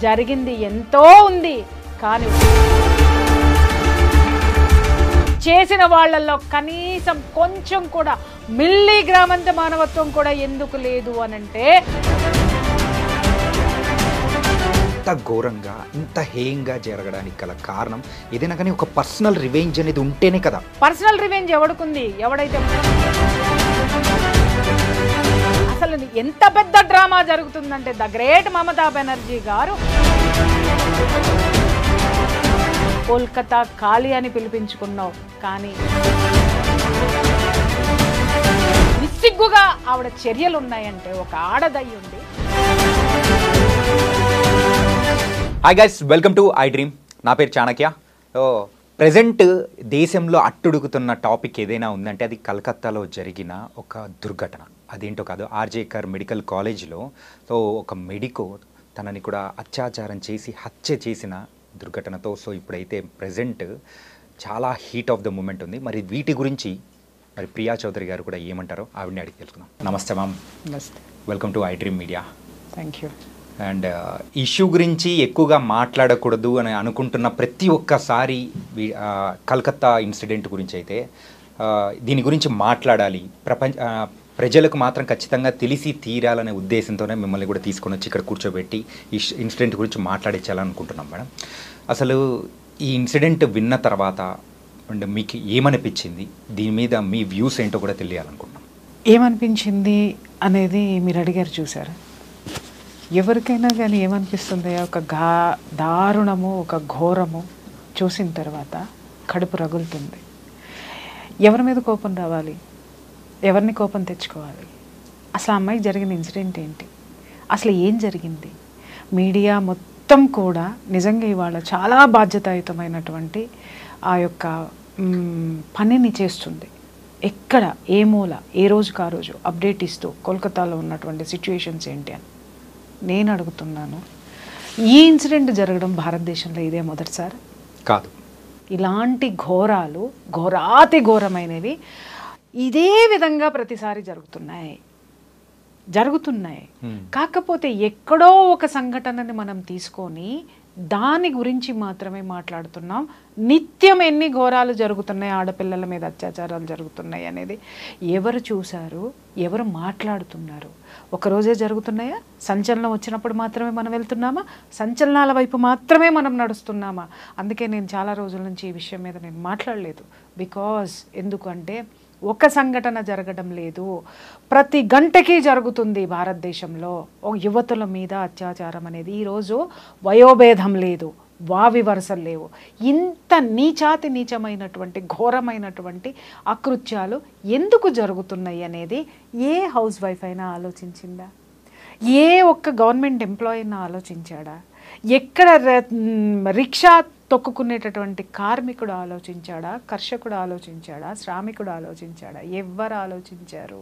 జరిగింది ఎంతో ఉంది. కానీ చేసిన వాళ్ళల్లో కనీసం కొంచెం కూడా మిల్లీగ్రామంత మానవత్వం కూడా ఎందుకు లేదు అనంటే, ఇంత ఘోరంగా ఇంత హేయంగా జరగడానికి గల కారణం ఏదైనా కానీ ఒక పర్సనల్ రివెంజ్ అనేది ఉంటేనే కదా. పర్సనల్ రివెంజ్ ఎవడుకుంది? ఎవడైతే అసలు ఎంత పెద్ద డ్రామా జరుగుతుందంటే, ద గ్రేట్ మమతా బెనర్జీ గారు కోల్కతా ఖాళీ అని పిలిపించుకున్నావు, కానీ నిస్సిగ్గుగా ఆవిడ చర్యలు ఉన్నాయంటే ఒక ఆడదయ్యుండి. Hi guys, welcome to I dream. నా పేరు చాణక్య. ప్రజెంట్ దేశంలో అట్టుడుగుతున్న టాపిక్ ఏదైనా ఉందంటే అది కలకత్తాలో జరిగిన ఒక దుర్ఘటన. అదేంటో కాదు, ఆర్జేకర్ మెడికల్ కాలేజ్లో ఒక మెడికో తనని కూడా అత్యాచారం చేసి హత్య చేసిన దుర్ఘటనతో ఇప్పుడైతే ప్రజెంట్ చాలా హీట్ ఆఫ్ ద మూమెంట్ ఉంది. మరి వీటి గురించి మరి ప్రియా చౌదరి గారు కూడా ఏమంటారో ఆవిడని అడిగి తెలుసుకుందాం. నమస్తే మ్యామ్. నమస్తే. Welcome to I dream media. Thank you. And issue గురించి ఎక్కువగా మాట్లాడకూడదు అని అనుకుంటున్న ప్రతి ఒక్కసారి కలకత్తా ఇన్సిడెంట్ గురించి అయితే దీని గురించి మాట్లాడాలి, ప్రజలకు మాత్రం ఖచ్చితంగా తెలిసి తీరాలనే ఉద్దేశంతోనే మిమ్మల్ని కూడా తీసుకొని వచ్చి ఇక్కడ కూర్చోబెట్టి ఈ ఇన్సిడెంట్ గురించి మాట్లాడించాలనుకుంటున్నాం మేడం. అసలు ఈ ఇన్సిడెంట్ విన్న తర్వాత అండ్ మీకు ఏమనిపించింది, దీని మీద మీ వ్యూస్ ఏంటో కూడా తెలియాలనుకుంటున్నాం. ఏమనిపించింది అనేది మీరు అడిగారు, చూసారా? ఎవరికైనా కానీ ఏమనిపిస్తుంది, ఒక దారుణము, ఒక ఘోరము చూసిన తర్వాత కడుపు రగులుతుంది. ఎవరి మీద కోపం రావాలి, ఎవరిని కోపం తెచ్చుకోవాలి? అసలు ఆ అమ్మాయికి జరిగిన ఇన్సిడెంట్ ఏంటి, అసలు ఏం జరిగింది? మీడియా మొత్తం కూడా నిజంగా ఇవాళ చాలా బాధ్యతాయుతమైనటువంటి ఆ యొక్క పనిని చేస్తుంది. ఎక్కడ ఏ మూల ఏ రోజుకు ఆ రోజు అప్డేట్ ఇస్తూ కోల్కతాలో ఉన్నటువంటి సిచ్యువేషన్స్ ఏంటి అని నేను అడుగుతున్నాను. ఈ ఇన్సిడెంట్ జరగడం భారతదేశంలో ఇదే మొదటిసారి కాదు. ఇలాంటి ఘోరాలు, ఘోరాతి ఘోరమైనవి ఇదే విధంగా ప్రతిసారి జరుగుతున్నాయి. కాకపోతే ఎక్కడో ఒక సంఘటనని మనం తీసుకొని దాని గురించి మాత్రమే మాట్లాడుతున్నాం. నిత్యం ఎన్ని ఘోరాలు జరుగుతున్నాయి, ఆడపిల్లల మీద అత్యాచారాలు జరుగుతున్నాయి అనేది ఎవరు చూశారు, ఎవరు మాట్లాడుతున్నారు? ఒకరోజే జరుగుతున్నాయా? సంచలనం వచ్చినప్పుడు మాత్రమే మనం వెళ్తున్నామా? సంచలనాల వైపు మాత్రమే మనం నడుస్తున్నామా? అందుకే నేను చాలా రోజుల నుంచి ఈ విషయం మీద నేను మాట్లాడలేదు. బికాజ్ ఎందుకంటే ఒక సంఘటన జరగడం లేదు, ప్రతి గంటకి జరుగుతుంది భారతదేశంలో యువతుల మీద అత్యాచారం అనేది. ఈరోజు వయోభేదం లేదు, వావి వరుసలు లేవు. ఇంత నీచమైనటువంటి ఘోరమైనటువంటి అకృత్యాలు ఎందుకు జరుగుతున్నాయి అనేది ఏ హౌస్ వైఫ్ అయినా ఆలోచించిందా? ఏ ఒక్క గవర్నమెంట్ ఎంప్లాయీ అయినా ఆలోచించాడా? ఎక్కడ రిక్షా తొక్కుకునేటటువంటి కార్మికుడు ఆలోచించాడా? కర్షకుడు ఆలోచించాడా? శ్రామికుడు ఆలోచించాడా? ఎవరు ఆలోచించారు?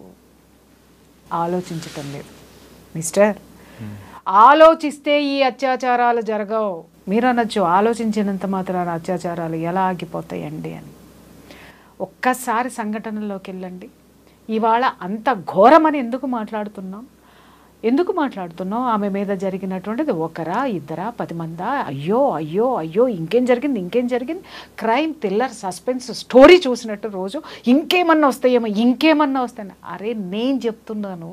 ఆలోచించటం లేదు. మిస్టర్, ఆలోచిస్తే ఈ అత్యాచారాలు జరగవు. మీరు అనొచ్చు, ఆలోచించినంత మాత్రాన అత్యాచారాలు ఎలా ఆగిపోతాయండి అని. ఒక్కసారి సంఘటనలోకి వెళ్ళండి. ఇవాళ అంత ఘోరమని ఎందుకు మాట్లాడుతున్నాం? ఆమె మీద జరిగినటువంటిది ఒకరా, ఇద్దరా, 10 మందా? అయ్యో ఇంకేం జరిగింది? క్రైమ్ థ్రిల్లర్ సస్పెన్స్ స్టోరీ చూసినట్టు రోజు ఇంకేమన్నా వస్తాయి. అరే నేను చెప్తున్నాను,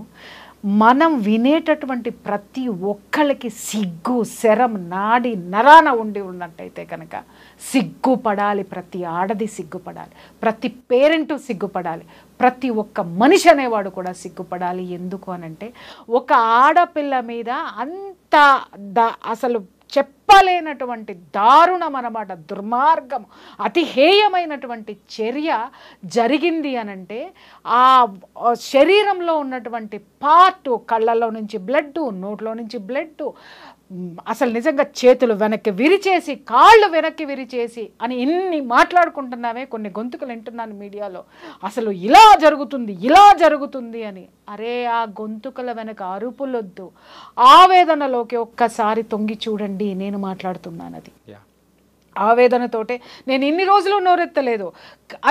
మనం వినేటటువంటి ప్రతి ఒక్కళ్ళకి సిగ్గు శరం నాడి నరాన ఉన్నట్టయితే కనుక సిగ్గుపడాలి. ప్రతి ఆడది సిగ్గుపడాలి, ప్రతి పేరెంటు సిగ్గుపడాలి, ప్రతి ఒక్క మనిషి అనేవాడు కూడా సిగ్గుపడాలి. ఎందుకు అనంటే ఒక ఆడపిల్ల మీద అంత అసలు చెప్పలేనటువంటి దారుణం అన్నమాట, దుర్మార్గం, అతి హేయమైనటువంటి చర్య జరిగింది అనంటే ఆ శరీరంలో ఉన్నటువంటి పార్ట్, కళ్ళల్లో నుంచి బ్లడ్, నోట్లో నుంచి బ్లడ్, అసలు నిజంగా చేతులు వెనక్కి విరిచేసి, కాళ్ళు వెనక్కి విరిచేసి అని ఇన్ని మాట్లాడుకుంటున్నామే. కొన్ని గొంతుకలు వింటున్నాను మీడియాలో, అసలు ఇలా జరుగుతుంది అని. అరే ఆ గొంతుకల వెనక అరుపులొద్దు, ఆవేదనలోకి ఒక్కసారి తొంగి చూడండి. నేను మాట్లాడుతున్నాను అది ఆవేదనతోటే. నేను ఇన్ని రోజులు నోరెత్తలేదు.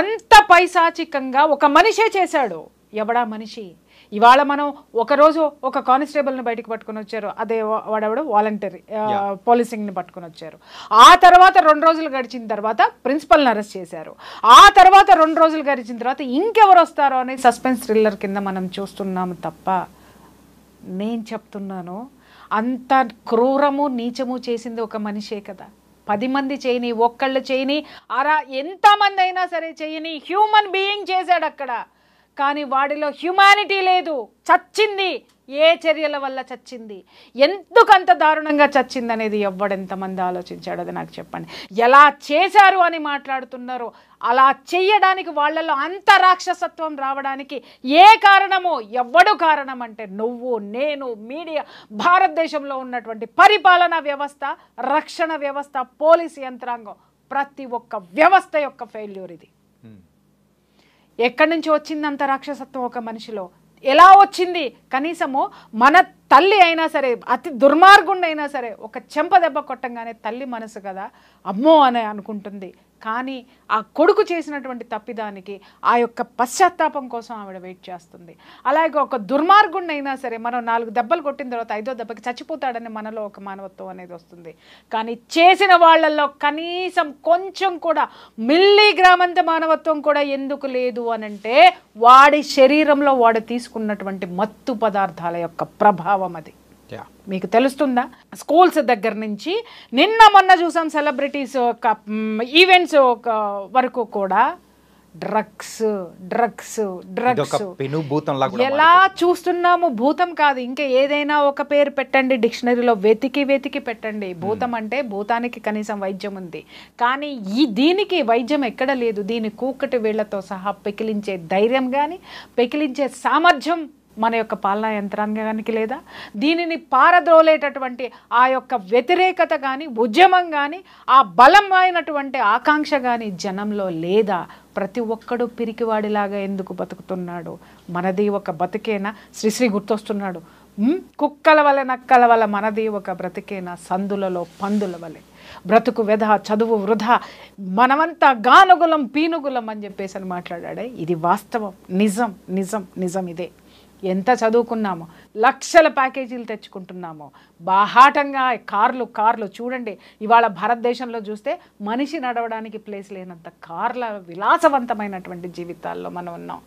అంత పైశాచికంగా ఒక మనిషే చేశాడు. ఎవడా మనిషి? ఇవాళ మనం ఒకరోజు ఒక కానిస్టేబుల్ని బయటికి పట్టుకొని వచ్చారు, అదే వాడెవడు వాలంటరీ పోలీసింగ్ని పట్టుకొని వచ్చారు. ఆ తర్వాత 2 రోజులు గడిచిన తర్వాత ప్రిన్సిపల్ని అరెస్ట్ చేశారు. ఆ తర్వాత 2 రోజులు గడిచిన తర్వాత ఇంకెవరు వస్తారో అని సస్పెన్స్ థ్రిల్లర్ కింద మనం చూస్తున్నాము తప్ప, నేను చెప్తున్నాను అంత క్రూరము నీచము చేసింది ఒక మనిషే కదా. 10 మంది చేయని, ఒక్కళ్ళు చేయని, ఎంతమంది అయినా సరే చేయని హ్యూమన్ బీయింగ్ చేశాడు అక్కడ. కానీ వాడిలో హ్యూమానిటీ లేదు, చచ్చింది. ఏ చర్యల వల్ల చచ్చింది, ఎందుకంత దారుణంగా చచ్చింది అనేది ఎవడెంతమంది ఆలోచించాడు అది నాకు చెప్పండి. ఎలా చేశారు అని మాట్లాడుతున్నారు. అలా చెయ్యడానికి వాళ్ళలో అంత రాక్షసత్వం రావడానికి ఏ కారణమో, ఎవడు కారణం అంటే నువ్వు, నేను, మీడియా, భారతదేశంలో ఉన్నటువంటి పరిపాలనా వ్యవస్థ, రక్షణ వ్యవస్థ, పోలీస్ యంత్రాంగం, ప్రతి ఒక్క వ్యవస్థ యొక్క ఫెయిల్యూర్ ఇది. ఎక్కడి నుంచి వచ్చింది అంత రాక్షసత్వం ఒక మనిషిలో? ఎలా వచ్చింది? కనీసము మన తల్లి అయినా సరే, అతి దుర్మార్గుండి అయినా సరే, ఒక చెంప దెబ్బ కొట్టంగానే తల్లి మనసు కదా అమ్మో అని అనుకుంటుంది. కానీ ఆ కొడుకు చేసినటువంటి తప్పిదానికి ఆ యొక్క పశ్చాత్తాపం కోసం ఆవిడ వెయిట్ చేస్తుంది. అలాగే ఒక దుర్మార్గుండి అయినా సరే, మనం 4 దెబ్బలు కొట్టిన తర్వాత 5వ దెబ్బకి చచ్చిపోతాడని మనలో ఒక మానవత్వం అనేది వస్తుంది. కానీ చేసిన వాళ్ళల్లో కనీసం కొంచెం కూడా మిల్లీగ్రామంత మానవత్వం కూడా ఎందుకు లేదు అనంటే వాడి శరీరంలో వాడు తీసుకున్నటువంటి మత్తు పదార్థాల యొక్క ప్రభావం అది. మీకు తెలుస్తుందా? స్కూల్స్ దగ్గర నుంచి నిన్న మొన్న చూసాం సెలబ్రిటీస్ ఈవెంట్స్ వరకు కూడా డ్రగ్స్ డ్రగ్స్ డ్రగ్స్ ఎలా చూస్తున్నాము. భూతం కాదు, ఇంకా ఏదైనా ఒక పేరు పెట్టండి, డిక్షనరీలో వెతికి వెతికి పెట్టండి. భూతం అంటే భూతానికి కనీసం వైద్యం ఉంది, కానీ దీనికి వైద్యం ఎక్కడ లేదు. దీని కూకటి వేళ్లతో సహా పెకిలించే ధైర్యం కానీ, పెకిలించే సామర్థ్యం మన యొక్క పాలనా యంత్రాంగానికి లేదా? దీనిని పారద్రోలేటటువంటి ఆ యొక్క వ్యతిరేకత కానీ, ఉద్యమం కానీ, ఆ బలమైనటువంటి ఆకాంక్ష కానీ జనంలో లేదా? ప్రతి ఒక్కడు పిరికివాడిలాగా ఎందుకు బతుకుతున్నాడు? మనది ఒక బతికేనా? శ్రీశ్రీ గుర్తొస్తున్నాడు. కుక్కల వలె నక్కల వల్ల మనది ఒక బ్రతికేనా? సందులలో పందుల వలె బ్రతుకు వ్యధ, చదువు వృధా, మనమంతా గానుగులం పీనుగులం అని చెప్పేసి అని మాట్లాడాడే. ఇది వాస్తవం, నిజం నిజం నిజం ఇదే. ఎంత చదువుకున్నామో, లక్షల ప్యాకేజీలు తెచ్చుకుంటున్నామో, బాహాటంగా కార్లు చూడండి. ఇవాళ భారతదేశంలో చూస్తే మనిషి నడవడానికి ప్లేస్ లేనంత కార్ల విలాసవంతమైనటువంటి జీవితాల్లో మనం ఉన్నాం.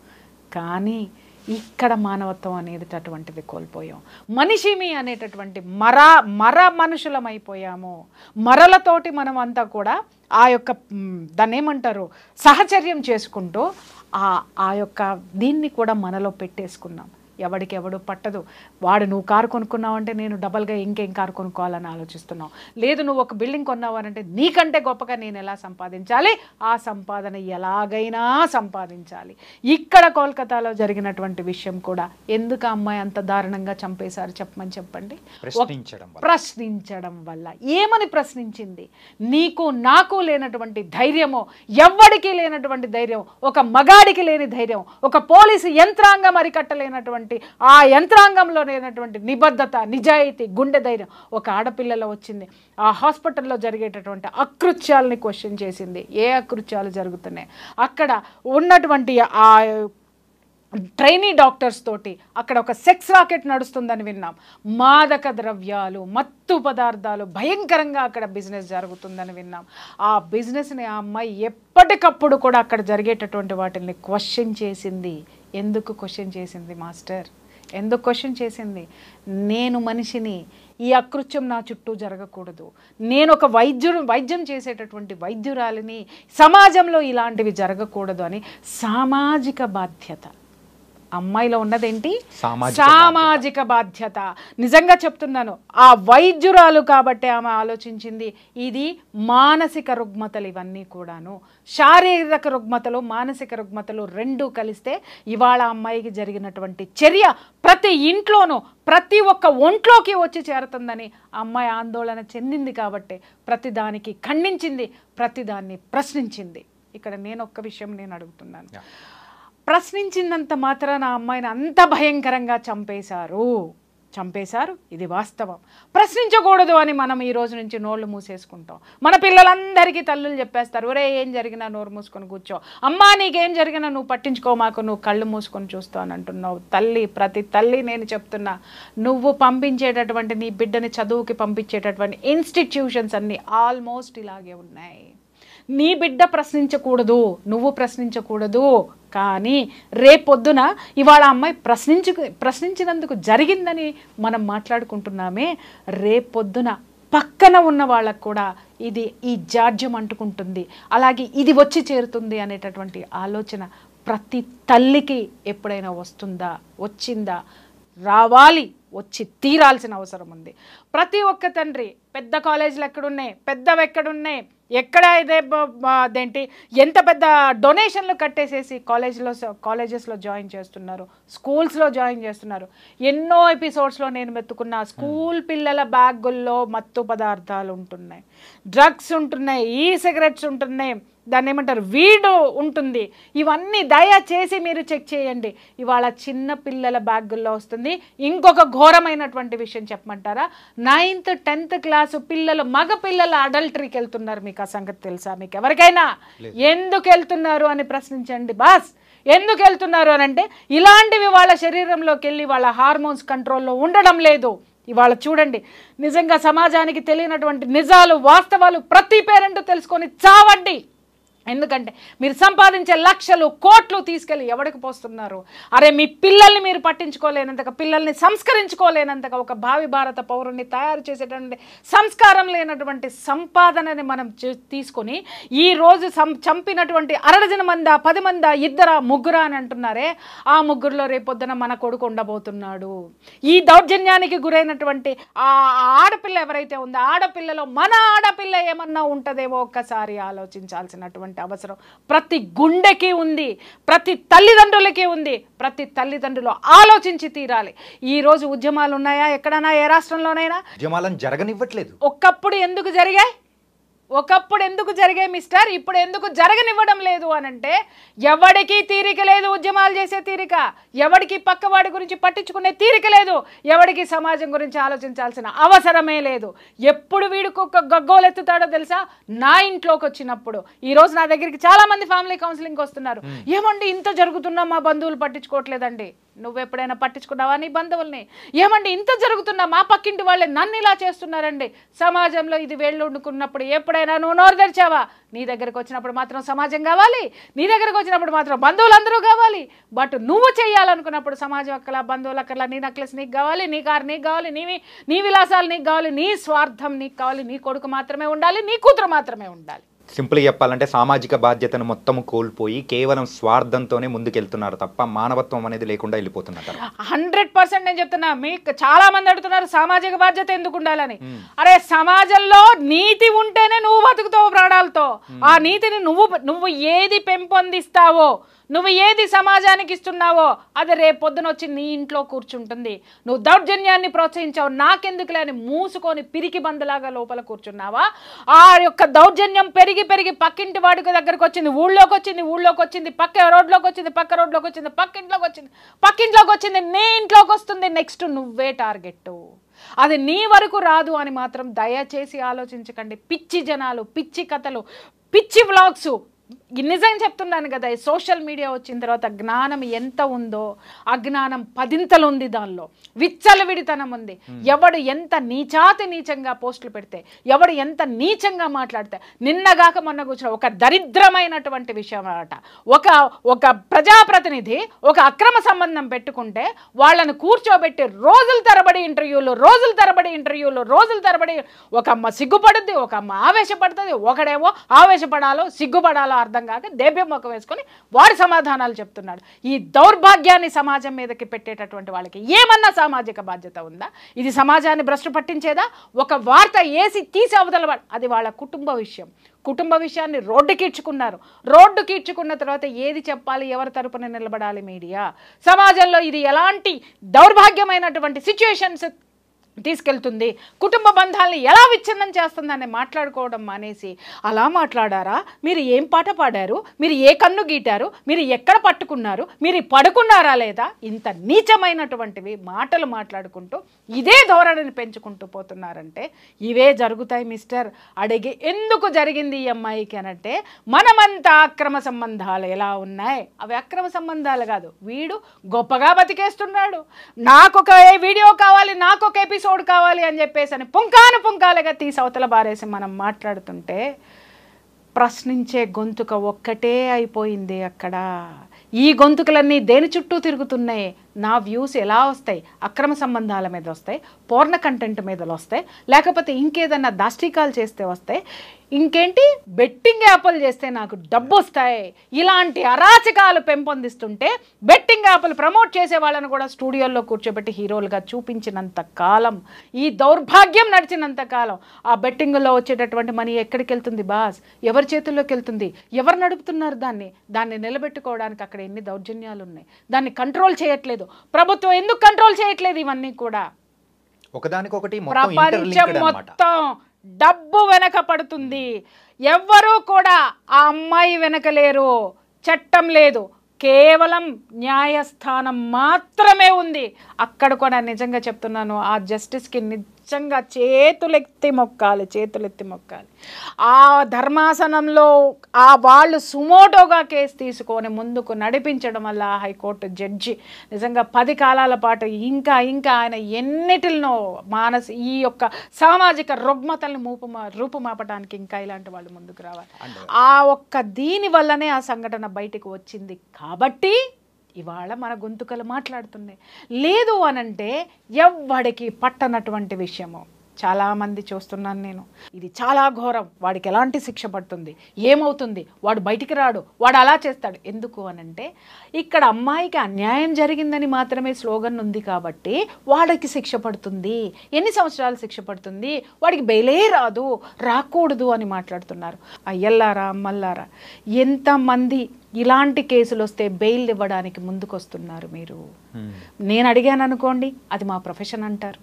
కానీ ఇక్కడ మానవత్వం అనేది అటువంటిది కోల్పోయాం. మనిషిమి అనేటటువంటి మర మనుషులమైపోయాము. మరలతోటి మనం అంతా కూడా ఆ యొక్క దాన్ని ఏమంటారు సహచర్యం చేసుకుంటూ ఆ యొక్క దీన్ని కూడా మనలో పెట్టేసుకున్నాం. ఎవడికి ఎవడు పట్టదు. వాడు నువ్వు కారు కొనుక్కున్నావంటే నేను డబల్గా ఇంకేం కారు కొనుక్కోవాలని ఆలోచిస్తున్నావు. లేదు నువ్వు ఒక బిల్డింగ్ కొన్నావనంటే నీకంటే గొప్పగా నేను ఎలా సంపాదించాలి, ఆ సంపాదన ఎలాగైనా సంపాదించాలి. ఇక్కడ కోల్కతాలో జరిగినటువంటి విషయం కూడా ఎందుకు అమ్మాయి అంత దారుణంగా చంపేశారు చెప్పమని చెప్పండి. ప్రశ్నించడం వల్ల. ఏమని ప్రశ్నించింది? నీకు నాకు లేనటువంటి ధైర్యమో, ఎవ్వడికి లేనటువంటి ధైర్యం, ఒక మగాడికి లేని ధైర్యం, ఒక పోలీసు యంత్రాంగం అరికట్టలేనటువంటి ఆ యంత్రాంగంలో లేనటువంటి నిబద్ధత, నిజాయితీ, గుండె ధైర్యం ఒక ఆడపిల్లలో వచ్చింది. ఆ హాస్పిటల్లో జరిగేటటువంటి అకృత్యాలని క్వశ్చన్ చేసింది. ఏ అకృత్యాలు జరుగుతున్నాయి అక్కడ ఉన్నటువంటి ఆ ట్రైనీ డాక్టర్స్ తోటి అక్కడ ఒక సెక్స్ రాకెట్ నడుస్తుందని విన్నాం. మాదక ద్రవ్యాలు, మత్తు పదార్థాలు భయంకరంగా అక్కడ బిజినెస్ జరుగుతుందని విన్నాం. ఆ బిజినెస్ని ఆ అమ్మాయి ఎప్పటికప్పుడు కూడా అక్కడ జరిగేటటువంటి వాటిని క్వశ్చన్ చేసింది. ఎందుకు క్వశ్చన్ చేసింది మాస్టర్? ఎందుకు క్వశ్చన్ చేసింది? నేను మనిషిని, ఈ అకృత్యం నా చుట్టూ జరగకూడదు. నేను ఒక వైద్యం చేసేటటువంటి వైద్యురాలిని, సమాజంలో ఇలాంటివి జరగకూడదు అని సామాజిక బాధ్యత. అమ్మాయిలో ఉన్నదేంటి? సామాజిక బాధ్యత. నిజంగా చెప్తున్నాను, ఆ వైద్యురాలు కాబట్టి ఆమె ఆలోచించింది ఇది మానసిక రుగ్మతలు ఇవన్నీ కూడాను. శారీరక రుగ్మతలు, మానసిక రుగ్మతలు రెండూ కలిస్తే ఇవాళ అమ్మాయికి జరిగినటువంటి చర్య ప్రతి ఇంట్లోనూ, ప్రతి ఒక్క ఒంట్లోకి వచ్చి చేరుతుందని అమ్మాయి ఆందోళన చెందింది కాబట్టి ప్రతిదానికి ఖండించింది, ప్రతిదాన్ని ప్రశ్నించింది. ఇక్కడ నేను ఒక్క విషయం నేను అడుగుతున్నాను. ప్రశ్నించినంత మాత్రాన ఆ అమ్మాయిని అంత భయంకరంగా చంపేశారు. చంపేశారు, ఇది వాస్తవం. ప్రశ్నించకూడదు అని మనం ఈ రోజు నుంచి నోళ్ళు మూసేసుకుంటాం. మన పిల్లలందరికీ తల్లులు చెప్పేస్తారు, ఒరే ఏం జరిగినా నోరు మూసుకొని కూర్చో, అమ్మా నీకేం జరిగినా నువ్వు పట్టించుకో మాకు, నువ్వు కళ్ళు మూసుకొని చూస్తావు అని అంటున్నావు. తల్లి, ప్రతి తల్లి నేను చెప్తున్నా, నువ్వు పంపించేటటువంటి నీ బిడ్డని చదువుకి పంపించేటటువంటి ఇన్స్టిట్యూషన్స్ అన్నీ ఆల్మోస్ట్ ఇలాగే ఉన్నాయి. నీ బిడ్డ ప్రశ్నించకూడదు, నువ్వు ప్రశ్నించకూడదు, కానీ రేపొద్దున ఇవాళ అమ్మాయి ప్రశ్నించినందుకు జరిగిందని మనం మాట్లాడుకుంటున్నామే, రేపొద్దున పక్కన ఉన్న వాళ్ళకు కూడా ఇది ఈ జాడ్యం అంటుకుంటుంది, అలాగే ఇది వచ్చి చేరుతుంది అనేటటువంటి ఆలోచన ప్రతి తల్లికి ఎప్పుడైనా వస్తుందా, వచ్చిందా, రావాలి, వచ్చి తీరాల్సిన అవసరం ఉంది. ప్రతి ఒక్క తండ్రి పెద్ద కాలేజీలు ఎక్కడున్నాయి, పెద్దవి ఎక్కడున్నాయి, ఎక్కడ అదేంటి ఎంత పెద్ద డొనేషన్లు కట్టేసేసి కాలేజెస్లో జాయిన్ చేస్తున్నారు, స్కూల్స్లో జాయిన్ చేస్తున్నారు. ఎన్నో ఎపిసోడ్స్లో నేను మెత్తుకున్న స్కూల్ పిల్లల బ్యాగుల్లో మత్తు పదార్థాలు ఉంటున్నాయి, డ్రగ్స్ ఉంటున్నాయి, ఈ సిగరెట్స్ ఉంటున్నాయి, దాన్ని ఏమంటారు వీడు ఉంటుంది. ఇవన్నీ దయచేసి మీరు చెక్ చేయండి. ఇవాళ చిన్న పిల్లల బ్యాగుల్లో వస్తుంది. ఇంకొక ఘోరమైనటువంటి విషయం చెప్పమంటారా, 9th 10th క్లాసు పిల్లలు, మగ పిల్లలు అడల్టరీకి వెళ్తున్నారు. మీకు ఆ సంగతి తెలుసా? మీకు ఎవరికైనా ఎందుకు వెళ్తున్నారు అని ప్రశ్నించండి బాస్. ఎందుకు వెళ్తున్నారు అని అంటే ఇలాంటివి వాళ్ళ శరీరంలోకి వెళ్ళి వాళ్ళ హార్మోన్స్ కంట్రోల్లో ఉండడం లేదు. ఇవాళ చూడండి, నిజంగా సమాజానికి తెలియనటువంటి నిజాలు, వాస్తవాలు ప్రతి పేరెంట్ తెలుసుకొని చావండి. ఎందుకంటే మీరు సంపాదించే లక్షలు కోట్లు తీసుకెళ్ళి ఎవరికి పోస్తున్నారు? అరే మీ పిల్లల్ని మీరు పట్టించుకోలేనంతగా, పిల్లల్ని సంస్కరించుకోలేనంతగా, ఒక భావి భారత పౌరుణ్ణి తయారు చేసేటువంటి సంస్కారం లేనటువంటి సంపాదనని మనం తీసుకొని ఈరోజు చంపినటువంటి 60 మందా 10 మందా 2 3 అని అంటున్నారే, ఆ ముగ్గురులో రేపొద్దున మన కొడుకు ఉండబోతున్నాడు. ఈ దౌర్జన్యానికి గురైనటువంటి ఆ ఆడపిల్ల ఎవరైతే ఉందో, ఆడపిల్లలో మన ఆడపిల్ల ఏమన్నా ఉంటుందేమో ఒక్కసారి ఆలోచించాల్సినటువంటి అవసరం ప్రతి గుండెకి ఉంది, ప్రతి తల్లిదండ్రులకి ఉంది. ప్రతి తల్లిదండ్రులు ఆలోచించి తీరాలి. ఈ రోజు ఉద్యమాలు ఉన్నాయా ఎక్కడైనా, ఏ రాష్ట్రంలోనైనా? ఉద్యమాలను జరగనివ్వట్లేదు. ఒకప్పుడు ఎందుకు జరిగాయి? మిస్టర్, ఇప్పుడు ఎందుకు జరగనివ్వడం లేదు అని అంటే ఎవడికి తీరిక లేదు ఉద్యమాలు చేసే తీరిక, ఎవడికి పక్కవాడి గురించి పట్టించుకునే తీరిక లేదు, ఎవడికి సమాజం గురించి ఆలోచించాల్సిన అవసరమే లేదు. ఎప్పుడు వీడికి ఒక గగ్గోలెత్తుతాడో తెలుసా? నా ఇంట్లోకి వచ్చినప్పుడు. ఈరోజు నా దగ్గరికి చాలా మంది ఫ్యామిలీ కౌన్సిలింగ్ వస్తున్నారు. ఏమండి ఇంత జరుగుతున్నా మా బంధువులు పట్టించుకోవట్లేదండి. నువ్వు ఎప్పుడైనా పట్టించుకున్నావా నీ బంధువుల్ని? ఏమండి ఇంత జరుగుతున్నా మా పక్కింటి వాళ్ళే నన్ను ఇలా చేస్తున్నారండి. సమాజంలో ఇది వేళ్ళు వండుకున్నప్పుడు ఎప్పుడైనా నువ్వు నోరు తెరిచావా? నీ దగ్గరకు వచ్చినప్పుడు మాత్రం సమాజం కావాలి, నీ దగ్గరకు వచ్చినప్పుడు మాత్రం బంధువులందరూ కావాలి. బట్ నువ్వు చేయాలనుకున్నప్పుడు సమాజం అక్కల, బంధువులు అక్కల, నీ నెక్లెస్ నీకు కావాలి, నీ కారు నీకు కావాలి, నీ విలాసాలు నీకు కావాలి, నీ స్వార్థం నీకు కావాలి, నీ కొడుకు మాత్రమే ఉండాలి, నీ కూతురు మాత్రమే ఉండాలి. సింపుల్గా చెప్పాలంటే సామాజిక బాధ్యతను మొత్తం కోల్పోయి కేవలం స్వార్థంతోనే ముందుకెళ్తున్నారు తప్ప మానవత్వం అనేది లేకుండా వెళ్ళిపోతున్నారు. 100% నేను చెప్తున్నా. మీకు చాలా మంది అడుగుతున్నారు సామాజిక బాధ్యత ఎందుకు ఉండాలని. అరే సమాజంలో నీతి ఉంటేనే నువ్వు బతుకుతావు ప్రాణాలతో. ఆ నీతిని నువ్వు ఏది పెంపొందిస్తావో, నువ్వు ఏది సమాజానికి ఇస్తున్నావో అది రేపొద్దున వచ్చి నీ ఇంట్లో కూర్చుంటుంది. నువ్వు దౌర్జన్యాన్ని ప్రోత్సహించావు, నాకెందుకులే అని మూసుకొని పిరికి బందలాగా లోపల కూర్చున్నావా? ఆ యొక్క దౌర్జన్యం పెరిగి పెరిగి పక్కింటి వాడికి దగ్గరకు వచ్చింది, ఊళ్ళోకి వచ్చింది, పక్క రోడ్లోకి వచ్చింది, పక్కింట్లోకి వచ్చింది, నీ ఇంట్లోకి వస్తుంది. నెక్స్ట్ నువ్వే టార్గెట్. అది నీ వరకు రాదు అని మాత్రం దయచేసి ఆలోచించకండి. పిచ్చి జనాలు, పిచ్చి కథలు, పిచ్చి వ్లాగ్స్. నిజంగా చెప్తున్నాను కదా, ఈ సోషల్ మీడియా వచ్చిన తర్వాత జ్ఞానం ఎంత ఉందో అజ్ఞానం 10 ఉంది. దానిలో విచ్చలవిడితనం ఉంది. ఎవడు ఎంత నీచంగా పోస్టులు పెడితే, ఎవడు ఎంత నీచంగా మాట్లాడితే, నిన్నగాక మొన్న కూర్చున్న ఒక దరిద్రమైనటువంటి విషయం అన్నమాట. ఒక ప్రజాప్రతినిధి ఒక అక్రమ సంబంధం పెట్టుకుంటే వాళ్ళను కూర్చోబెట్టి రోజుల తరబడి ఇంటర్వ్యూలు, ఒక అమ్మ సిగ్గుపడుద్ది, ఒక అమ్మ ఆవేశపడుతుంది, ఒకడేమో ఆవేశపడాలో సిగ్గుపడాలో అర్థం కాక దేభ్యం ముఖం వేసుకొని వాడి సమాధానాలు చెప్తున్నాడు. ఈ దౌర్భాగ్యాన్ని సమాజం మీదకి పెట్టేటటువంటి వాళ్ళకి ఏమన్నా సామాజిక బాధ్యత ఉందా? ఇది సమాజాన్ని భ్రష్టు పట్టించేదా? ఒక వార్త వేసి తీసి అవతల అది వాళ్ళ కుటుంబ విషయాన్ని రోడ్డుకి ఇచ్చుకున్న తర్వాత ఏది చెప్పాలి, ఎవరి తరపున నిలబడాలి మీడియా? సమాజంలో ఇది ఎలాంటి దౌర్భాగ్యమైనటువంటి సిచ్యుయేషన్స్ తీసుకెళ్తుంది, కుటుంబ బంధాలను ఎలా విచ్ఛిన్నం చేస్తుందని మాట్లాడుకోవడం మానేసి అలా మాట్లాడారా, మీరు ఏం పాట పాడారు, మీరు ఏ కన్ను గీటారు, మీరు ఎక్కడ పట్టుకున్నారు, మీరు పడుకున్నారా లేదా, ఇంత నీచమైనటువంటివి మాటలు మాట్లాడుకుంటూ ఇదే ధోరణిని పెంచుకుంటూ పోతున్నారంటే ఇవే జరుగుతాయి మిస్టర్. అడిగి ఎందుకు జరిగింది ఈ అమ్మాయికి అనంటే మనమంతా అక్రమ సంబంధాలు ఎలా ఉన్నాయి, అవి అక్రమ సంబంధాలు కాదు, వీడు గొప్పగా బతికేస్తున్నాడు, నాకొక వీడియో కావాలి, నాకొక ఎపిసోడ్ కావాలి అని చెప్పేసి అని పుంకాలుగా తీసి అవతల బారేసి మనం మాట్లాడుతుంటే ప్రశ్నించే గొంతుక ఒక్కటే అయిపోయింది అక్కడ. ఈ గొంతుకలన్నీ దేని చుట్టూ తిరుగుతున్నాయి, నా వ్యూస్ ఎలా వస్తాయి, అక్రమ సంబంధాల మీద వస్తాయి, పోర్న కంటెంట్ మీద వస్తాయి, లేకపోతే ఇంకేదన్నా దాష్టికాలు చేస్తే వస్తాయి, ఇంకేంటి బెట్టింగ్ యాప్లు చేస్తే నాకు డబ్బు వస్తాయి, ఇలాంటి అరాచకాలు పెంపొందిస్తుంటే బెట్టింగ్ యాప్లు ప్రమోట్ చేసే వాళ్ళని కూడా స్టూడియోల్లో కూర్చోబెట్టి హీరోలుగా చూపించినంత కాలం, ఈ దౌర్భాగ్యం నడిచినంత కాలం ఆ బెట్టింగ్లో వచ్చేటటువంటి మనీ ఎక్కడికి వెళ్తుంది బాస్, ఎవరి చేతుల్లోకి వెళ్తుంది, ఎవరు నడుపుతున్నారు దాన్ని నిలబెట్టుకోవడానికి అక్కడ ఎన్ని దౌర్జన్యాలు ఉన్నాయి, దాన్ని కంట్రోల్ చేయట్లేదు ప్రభుత్వం. ఎందుకు కంట్రోల్ చేయట్లేదు ఇవన్నీ కూడా? ఒకదానికొకటి ప్రపంచం మొత్తం డబ్బు వెనక పడుతుంది, ఎవ్వరూ కూడా ఆ అమ్మాయి వెనక లేరు, చట్టం లేదు, కేవలం న్యాయస్థానం మాత్రమే ఉంది. అక్కడ కూడా నిజంగా చెప్తున్నాను, ఆ జస్టిస్కి నిజంగా చేతులెత్తి మొక్కాలి. ఆ ధర్మాసనంలో ఆ వాళ్ళు సుమోటోగా కేసు తీసుకొని ముందుకు నడిపించడం వల్ల హైకోర్టు జడ్జి నిజంగా 10 కాలాల పాటు ఇంకా ఆయన ఎన్నిటినో ఈ యొక్క సామాజిక రుగ్మతల్ని రూపుమాపడానికి ఇంకా ఇలాంటి వాళ్ళు ముందుకు రావాలి. ఆ ఒక్క దీని వల్లనే ఆ సంఘటన బయటకు వచ్చింది కాబట్టి ఇవాళ మన గొంతుకలు మాట్లాడుతున్నాయి. లేదు అనంటే ఎవ్వడికి పట్టనటువంటి విషయము. చాలామంది చూస్తున్నాను నేను, ఇది చాలా ఘోరం, వాడికి ఎలాంటి శిక్ష పడుతుంది, ఏమవుతుంది, వాడు బయటికి రాడు, వాడు అలా చేస్తాడు. ఎందుకు అనంటే ఇక్కడ అమ్మాయికి అన్యాయం జరిగిందని మాత్రమే స్లోగన్ ఉంది కాబట్టి వాడికి శిక్ష పడుతుంది. ఎన్ని సంవత్సరాలు శిక్ష పడుతుంది, వాడికి బెయిలే రాకూడదు అని మాట్లాడుతున్నారు. అయ్యల్లారా అమ్మల్లారా, ఎంతమంది ఇలాంటి కేసులు వస్తే బెయిల్ ఇవ్వడానికి ముందుకొస్తున్నారు మీరు? నేను అడిగాను అనుకోండి, అది మా ప్రొఫెషన్ అంటారు,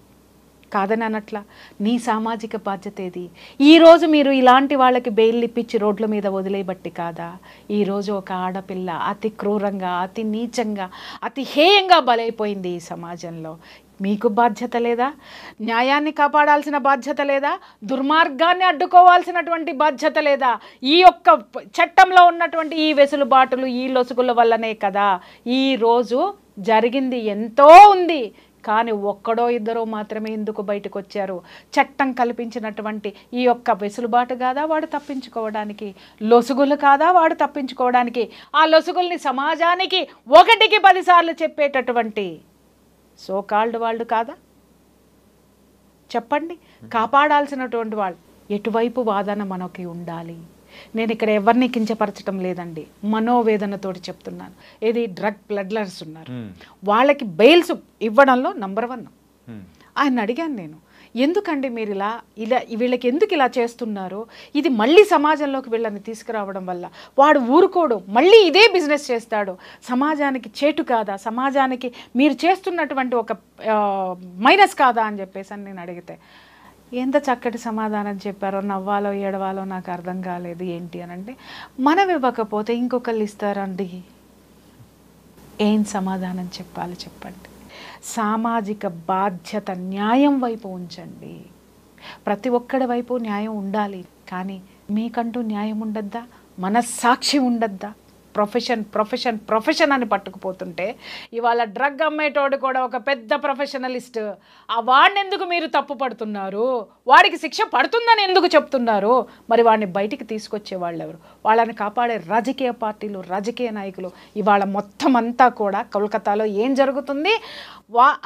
కాదని అనట్లా. నీ సామాజిక బాధ్యత ఏది? ఈరోజు మీరు ఇలాంటి వాళ్ళకి బెయిల్ ఇప్పించి రోడ్ల మీద వదిలేయబట్టి కాదా ఈరోజు ఒక ఆడపిల్ల అతి క్రూరంగా, అతి నీచంగా, అతి హేయంగా బలైపోయింది ఈ సమాజంలో? మీకు బాధ్యత లేదా? న్యాయాన్ని కాపాడాల్సిన బాధ్యత లేదా? దుర్మార్గాన్ని అడ్డుకోవాల్సినటువంటి బాధ్యత లేదా? ఈ యొక్క చట్టంలో ఉన్నటువంటి ఈ వెసులుబాటులు, ఈ లొసుగుల వల్లనే కదా ఈరోజు జరిగింది. ఎంతో ఉంది, కానీ ఒక్కడో ఇద్దరో మాత్రమే ఎందుకు బయటకు వచ్చారు? చట్టం కల్పించినటువంటి ఈ యొక్క వెసులుబాటు కాదా వాడు తప్పించుకోవడానికి? లొసుగులు కాదా వాడు తప్పించుకోవడానికి? ఆ లొసుగుల్ని సమాజానికి 1కి 10 సార్లు చెప్పేటటువంటి సోకాల్డ్ వాళ్ళు కాదా? చెప్పండి. కాపాడాల్సినటువంటి వాళ్ళు ఎటువైపు వాదన మనకి ఉండాలి? నేను ఇక్కడ ఎవరిని కించపరచడం లేదండి, మనోవేదనతోటి చెప్తున్నాను. ఏది డ్రగ్ ప్లడ్లర్స్ ఉన్నారు, వాళ్ళకి బెయిల్స్ ఇవ్వడంలో నంబర్ 1. ఆయన అడిగాను నేను, ఎందుకండి మీరు ఇలా వీళ్ళకి ఎందుకు ఇలా చేస్తున్నారు? ఇది మళ్ళీ సమాజంలోకి వీళ్ళని తీసుకురావడం వల్ల వాడు ఊరుకోడు, మళ్ళీ ఇదే బిజినెస్ చేస్తాడు. సమాజానికి చేటు కాదా? సమాజానికి మీరు చేస్తున్నటువంటి ఒక మైనస్ కాదా అని చెప్పేసి అని నేను అడిగితే ఎంత చక్కటి సమాధానం చెప్పారో. నవ్వాలో ఏడవాలో నాకు అర్థం కాలేదు. ఏంటి అని అంటే, మనం ఇవ్వకపోతే ఇంకొకళ్ళు ఇస్తారండి. ఏం సమాధానం చెప్పాలి చెప్పండి? సామాజిక బాధ్యత, న్యాయం వైపు ఉంచండి. ప్రతి ఒక్కడి వైపు న్యాయం ఉండాలి, కానీ మీకంటూ న్యాయం ఉండద్దా? మనస్సాక్షి ఉండద్దా? ప్రొఫెషన్ అని పట్టుకుపోతుంటే ఇవాళ డ్రగ్ అమ్మేటోడు కూడా ఒక పెద్ద ప్రొఫెషనలిస్ట్. ఆ వాడిని ఎందుకు మీరు తప్పు పడుతున్నారు? వాడికి శిక్ష పడుతుందని ఎందుకు చెప్తున్నారు? మరి వాడిని బయటికి తీసుకొచ్చే వాళ్ళు ఎవరు? వాళ్ళని కాపాడే రాజకీయ పార్టీలు, రాజకీయ నాయకులు. ఇవాళ మొత్తం అంతా కూడా కోల్కతాలో ఏం జరుగుతుంది?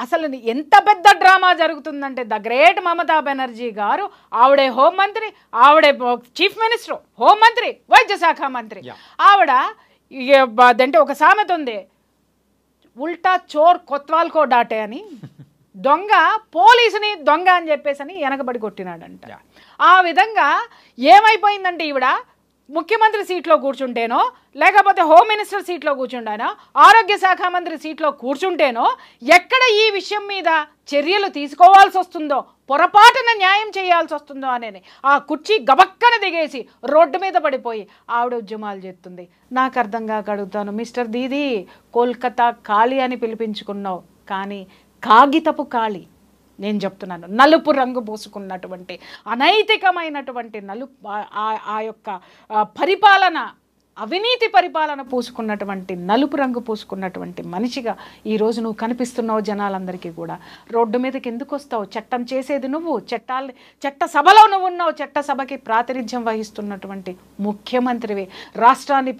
అసలు ఎంత పెద్ద డ్రామా జరుగుతుందంటే ద గ్రేట్ మమతా బెనర్జీ గారు, ఆవిడే హోంమంత్రి, ఆవిడే చీఫ్ మినిస్టర్, హోంమంత్రి, వైద్య శాఖ మంత్రి, ఆవిడ అదంటే ఒక సామెత ఉంది, ఉల్టా చోర్ కొత్వాల్కో డాటే అని. దొంగ పోలీసుని దొంగ అని చెప్పేసి అని వెనకబడి కొట్టినాడంట. ఆ విధంగా ఏమైపోయిందంటే ఈవిడ ముఖ్యమంత్రి సీట్లో కూర్చుంటేనో లేకపోతే హోమ్ మినిస్టర్ సీట్లో కూర్చుంటానో ఆరోగ్య శాఖ మంత్రి సీట్లో కూర్చుంటేనో ఎక్కడ ఈ విషయం మీద చర్యలు తీసుకోవాల్సి వస్తుందో పొరపాటున న్యాయం చేయాల్సి వస్తుందో అనేది ఆ కుర్చీ గబక్కన దిగేసి రోడ్డు మీద పడిపోయి ఆవిడ ఉద్యమాలు చేస్తుంది. నాకు అర్థం కాక అడుగుతాను, మిస్టర్ దీదీ కోల్కతా ఖాళీ అని పిలిపించుకున్నావు, కానీ కాగితపు ఖాళీ. నేను చెప్తున్నాను, నలుపు రంగు పూసుకున్నటువంటి అనైతికమైనటువంటి ఆ యొక్క పరిపాలన, అవినీతి పరిపాలన పూసుకున్నటువంటి నలుపు రంగు పూసుకున్నటువంటి మనిషిగా ఈరోజు నువ్వు కనిపిస్తున్నావు జనాలందరికీ కూడా. రోడ్డు మీదకి ఎందుకు వస్తావు? చట్టం చేసేది నువ్వు, చట్ట సభలో నువ్వు ఉన్నావు, చట్ట సభకి ప్రాతినిధ్యం వహిస్తున్నటువంటి ముఖ్యమంత్రివి. రాష్ట్రాన్ని